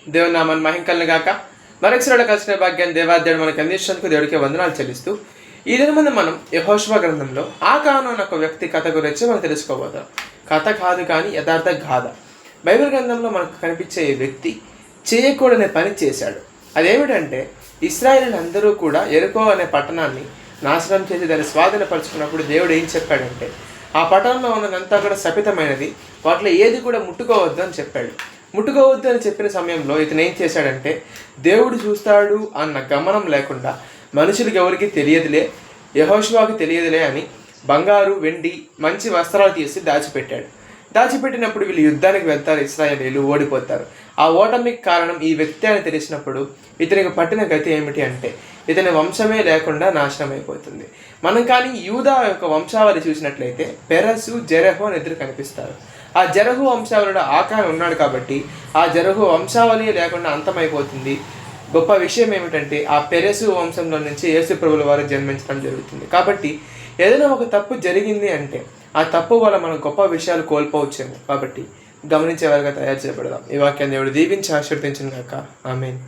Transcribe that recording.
దేవుని నామాన్ని మహింకలను గాక. మరొకసారి కలిసిన భాగ్యాన్ని దేవాదేవుడు మనకు అందించినందుకు దేవుడికి వందనాలు చెల్లిస్తూ ఈ దినమందు మనం యెహోషువ గ్రంథంలో ఆకాను అనే ఒక వ్యక్తి కథ గురించి మనం తెలుసుకోబోతాం. కథ కాదు కానీ యథార్థ గాథ. బైబిల్ గ్రంథంలో మనకు కనిపించే ఈ వ్యక్తి చేయకూడని పని చేశాడు. అదేమిటంటే ఇశ్రాయేలీయులందరూ కూడా యెరికో అనే పట్టణాన్ని నాశనం చేసి దాన్ని స్వాధీనపరుచుకున్నప్పుడు దేవుడు ఏం చెప్పాడంటే ఆ పట్టణంలో ఉన్నదంతా కూడా శపితమైనది, వాటిలో ఏది కూడా ముట్టుకోవద్దు అని చెప్పాడు. ముట్టుకోవద్దు అని చెప్పిన సమయంలో ఇతను ఏం చేశాడంటే దేవుడు చూస్తాడు అన్న గమనం లేకుండా మనుషులకి ఎవరికి తెలియదులే, యెహోషువకు తెలియదులే అని బంగారు వెండి మంచి వస్త్రాలు తీసి దాచిపెట్టాడు. దాచిపెట్టినప్పుడు వీళ్ళు యుద్ధానికి వెళ్తారు, ఇశ్రాయేలీయులు ఓడిపోతారు. ఆ ఓటమికి కారణం ఈ వ్యక్తి అని తెలిసినప్పుడు ఇతనికి పట్టిన గతి ఏమిటి అంటే ఇతని వంశమే లేకుండా నాశనం అయిపోతుంది. మనం కానీ యూదా యొక్క వంశావళి చూసినట్లయితే పెరసు, జెరహు అని ఇద్దరు కనిపిస్తారు. ఆ జెరహు వంశావళిలో ఆకాను ఉన్నాడు కాబట్టి ఆ జెరహు వంశావళి లేకుండా అంతమైపోతుంది. గొప్ప విషయం ఏమిటంటే ఆ పెరసు వంశంలో నుంచి యేసు ప్రభుల వారు జన్మించడం జరుగుతుంది. కాబట్టి ఏదైనా ఒక తప్పు జరిగింది అంటే ఆ తప్పు వల్ల మనం గొప్ప విషయాలు కోల్పోవచ్చేమో. కాబట్టి గమనించేవారుగా తయారు చేయబడదాం. ఈ వాక్యాన్ని దేవుడు దీవించి ఆశీర్వదించును గాక. ఆమేన్.